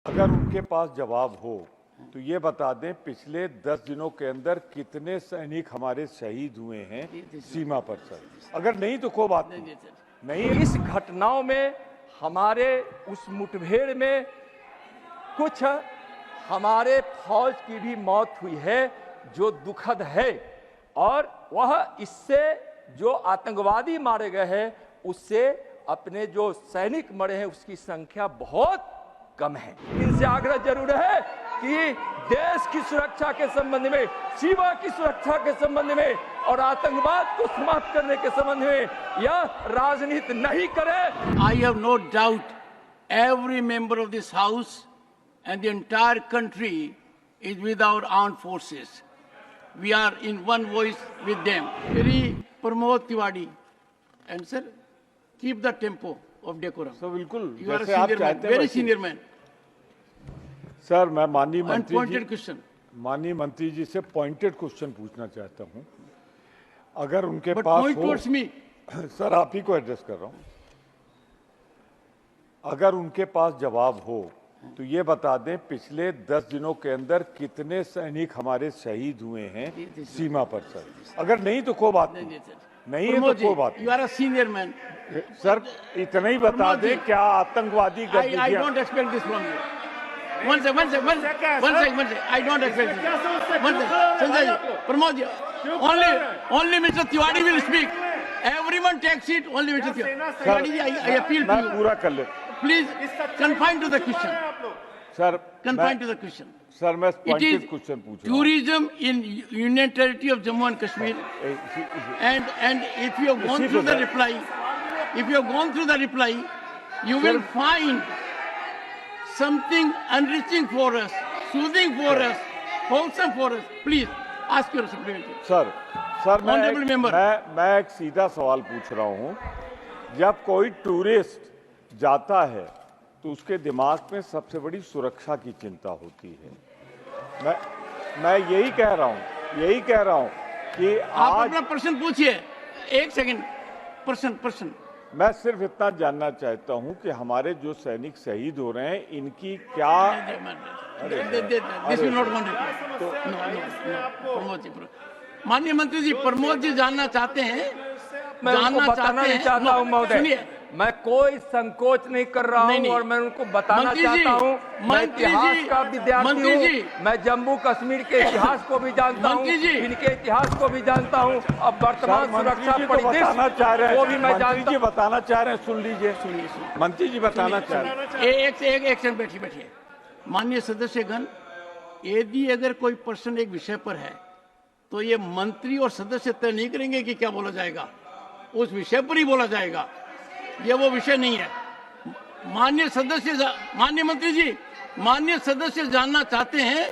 अगर उनके पास जवाब हो तो ये बता दें पिछले 10 दिनों के अंदर कितने सैनिक हमारे शहीद हुए हैं सीमा पर सर। अगर नहीं तो कोई बात नहीं। इस घटनाओं में हमारे उस मुठभेड़ में कुछ हमारे फौज की भी मौत हुई है जो दुखद है, और वह इससे जो आतंकवादी मारे गए हैं उससे अपने जो सैनिक मरे हैं उसकी संख्या बहुत कम है। इनसे आग्रह जरूर है कि देश की सुरक्षा के संबंध में, सीमा की सुरक्षा के संबंध में और आतंकवाद को समाप्त करने के संबंध में यह राजनीति नहीं करे। I have no doubt every member of this house and the entire country is with our armed forces. We are in one voice with them. Very Pramod Tiwari, and sir, keep the tempo of decorum. Sir बिल्कुल You are a जैसे आप senior man, चाहते हैं very वैसे। senior man. Sir मैं माननीय Unpointed question. मंत्री जी से पॉइंटेड क्वेश्चन पूछना चाहता हूं। अगर उनके But पास point हो towards me. सर आप ही को एड्रेस कर रहा हूं। अगर उनके पास जवाब हो तो ये बता दें पिछले 10 दिनों के अंदर कितने सैनिक हमारे शहीद हुए हैं सीमा पर सर। अगर नहीं तो कोई बात नहीं। नहीं है तो Pramod ji, कोई बात you are a senior man. नहीं। सर इतना ही बता Pramod ji, दें क्या आतंकवादी I गतिविधियां don't expect this from you. One second. I don't expect this. One second. Sanjay ji, Pramod ji, only Mr. Tiwari will speak. Everyone takes it, only Mr. Tiwari ji, I appeal to मैं you. पूरा कर ले Please confine to the question. Sir Confine to the question. Sir मैं It pointed is question पूछ रहा हूं। tourism in Union Territory of Jammu and Kashmir. And if you have gone through the reply, you will find something enriching for us, soothing for us, wholesome for us. Please ask your supplementary. Sir Honorable member. मैं एक सीधा सवाल पूछ रहा हूं। जब कोई tourist जाता है तो उसके दिमाग में सबसे बड़ी सुरक्षा की चिंता होती है। मैं यही कह रहा हूं कि आप आज अपना प्रश्न पूछिए। एक सेकंड, प्रश्न। मैं सिर्फ इतना जानना चाहता हूं कि हमारे जो सैनिक शहीद हो रहे हैं इनकी क्या This will not want it. No. Pramod ji, माननीय मंत्री जी, प्रमोद जी जानना चाहते हैं। मैं उनको बताना नहीं चाहता हूं महोदय। सुनिए, मैं कोई संकोच नहीं कर रहा हूं और मैं उनको बताना चाहता हूं मैं इतिहास का विद्यार्थी हूं। मैं जम्मू कश्मीर के इतिहास को भी जानता हूं, इनके इतिहास को भी जानता हूं। अब वर्तमान सुरक्षा परिदृश्य वो भी मैं जानता हूं। बताना चाह रहे हैं, सुन लीजिए। मंत्री जी बताना चाह रहे हैं। एक सेकंड बैठिए। माननीय सदस्यगण, यदि अगर कोई प्रश्न एक विषय पर है तो ये मंत्री और सदस्य तय नहीं करेंगे कि क्या बोला जाएगा, उस विषय पर ही बोला जाएगा। ये वो विषय नहीं है। माननीय मंत्री जी, माननीय सदस्य जानना चाहते हैं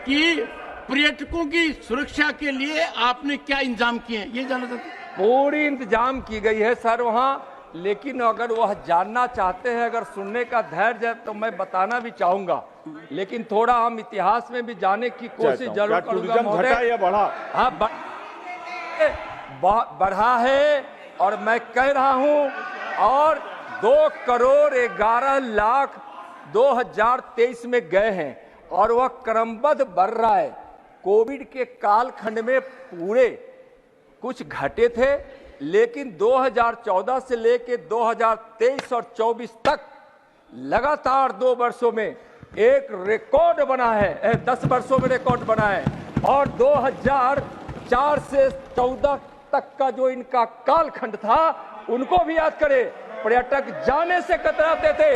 कि पर्यटकों की सुरक्षा के लिए आपने क्या इंतजाम किए हैं, ये जानना चाहते हैं। पूरी इंतजाम की गई है सर वहाँ, लेकिन अगर वह जानना चाहते हैं, अगर सुनने का धैर्य है तो मैं बताना भी चाहूंगा, लेकिन थोड़ा हम इतिहास में भी जाने की कोशिश जरूर करूंगा महोदय। या बढ़ा? हाँ, बढ़ा है और मैं कह रहा हूं, और 2,11,00,000 2023 में गए हैं और वह क्रमबद्ध बढ़ रहा है। कोविड के कालखंड में पूरे कुछ घटे थे, लेकिन 2014 से लेकर 2023 और 24 तक लगातार 2 वर्षों में एक रिकॉर्ड बना है, 10 वर्षों में रिकॉर्ड बना है। और 2004 से 14 तक का जो इनका कालखंड था उनको भी याद करें। पर्यटक जाने से कतराते थे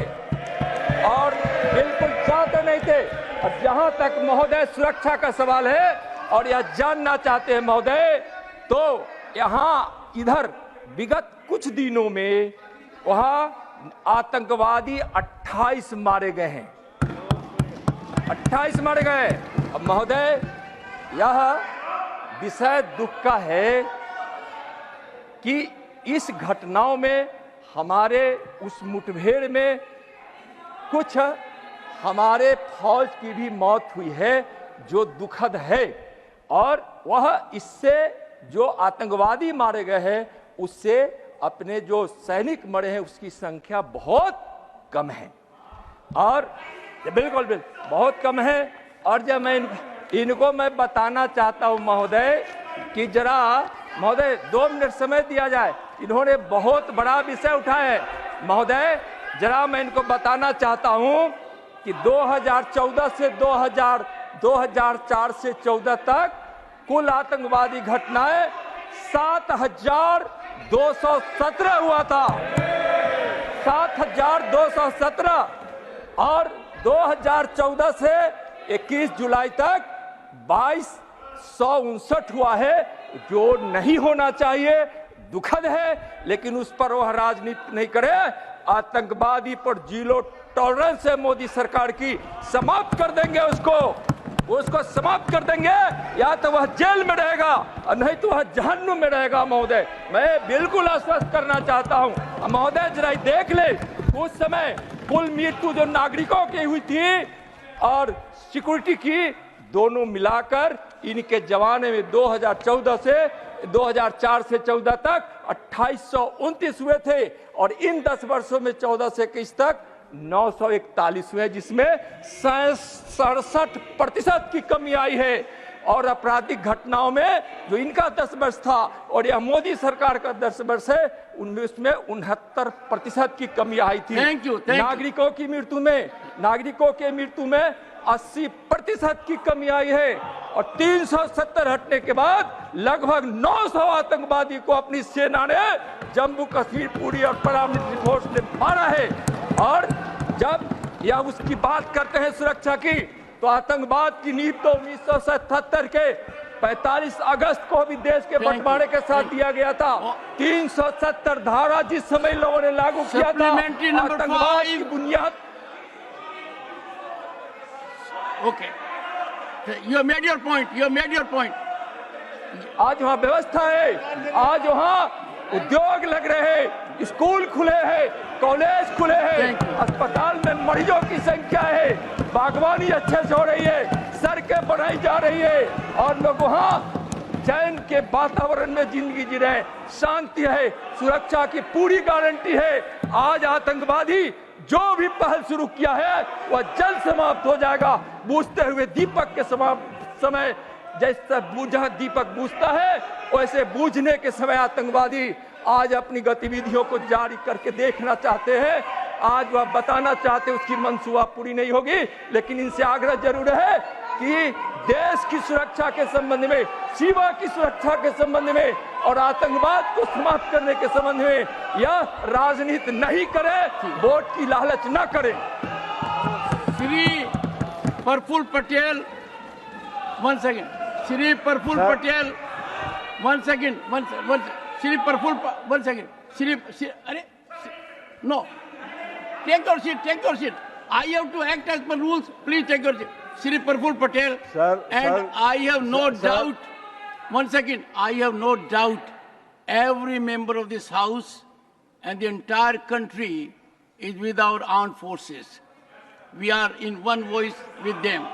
और बिल्कुल चाहते नहीं थे। और जहां तक महोदय सुरक्षा का सवाल है और यह जानना चाहते हैं महोदय, तो यहाँ इधर विगत कुछ दिनों में वहां आतंकवादी 28 मारे गए हैं, 28 मारे गए। अब महोदय, यह विषय दुख का है कि इस घटनाओं में हमारे उस मुठभेड़ में कुछ हमारे फौज की भी मौत हुई है जो दुखद है, और वह इससे जो आतंकवादी मारे गए हैं उससे अपने जो सैनिक मरे हैं उसकी संख्या बहुत कम है। और बिल्कुल बिल्कुल बहुत कम है। और जब मैं इनको मैं बताना चाहता हूं महोदय कि जरा महोदय 2 मिनट समय दिया जाए, इन्होंने बहुत बड़ा विषय उठाया है। महोदय जरा मैं इनको बताना चाहता हूं कि 2014 से 2004 से 14 तक कुल आतंकवादी घटनाएं 7,217 हुआ था, 7,217। और 2014 से 21 जुलाई तक 2259 हुआ है, जो नहीं होना चाहिए, दुखद है, लेकिन उस पर वह राजनीति नहीं करे। आतंकवादी पर जीरो टॉलरेंस है मोदी सरकार की, समाप्त कर देंगे उसको समाप्त कर देंगे। या तो वह जेल में रहेगा और नहीं तो वह जहन्नुम में रहेगा। महोदय मैं बिल्कुल आश्वस्त करना चाहता हूं। महोदय जरा देख ले, उस समय कुल मृत्यु जो नागरिकों की हुई थी और सिक्योरिटी की, दोनों मिलाकर इनके जमाने में 2014 से 2004 से 14 तक 2829 हुए थे, और इन 10 वर्षों में 14 से 21 तक 941 हुए, जिसमें 67% की कमी आई है। और आपराधिक घटनाओं में जो इनका 10 वर्ष था और यह मोदी सरकार का 10 वर्ष है, उनमें उसमें 69% की कमी आई थी। Thank you. नागरिकों की मृत्यु में 80% की कमी आई है। और 370 हटने के बाद लगभग 900 आतंकवादी को अपनी सेना ने जम्मू कश्मीर पूरी और पैरामिलिट्री फोर्स ने मारा है। और जब यह उसकी बात करते हैं सुरक्षा की, तो आतंकवाद की नींव तो 1977 के 45 अगस्त को भी देश के बंटवारे के साथ दिया गया था। 370 धारा जिस समय लोगों ने लागू किया था, आतंकवाद की बुनियाद। Okay. You made your point. आज वहाँ व्यवस्था है, आज वहाँ उद्योग लग रहे हैं, स्कूल खुले हैं, कॉलेज खुले हैं, अस्पताल में मरीजों की संख्या है, बागवानी अच्छे से हो रही है, सड़कें बनाई जा रही है, और लोग वहाँ चैन के वातावरण में जिंदगी जी रहे हैं, शांति है, सुरक्षा की पूरी गारंटी है। आज आतंकवादी जो भी पहल शुरू किया है वह जल्द समाप्त हो जाएगा। बूझते हुए दीपक के समय जैसे बूझा दीपक बूझता है, वैसे बूझने के समय आतंकवादी आज अपनी गतिविधियों को जारी करके देखना चाहते हैं। आज वह बताना चाहते उसकी मंसूबा पूरी नहीं होगी, लेकिन इनसे आग्रह जरूर है कि देश की सुरक्षा के संबंध में, सीमा की सुरक्षा के संबंध में और आतंकवाद को समाप्त करने के संबंध में यह राजनीति नहीं करे, वोट की लालच न करे। Shri Praful Patel, one second. Shri Praful Patel, one second. Shri Praful, one second. No. Take your seat. I have to act as per rules. Please take your seat. Shri Praful Patel. Sir, I have no doubt. One second. I have no doubt every member of this house and the entire country is with our armed forces. We are in one voice with them.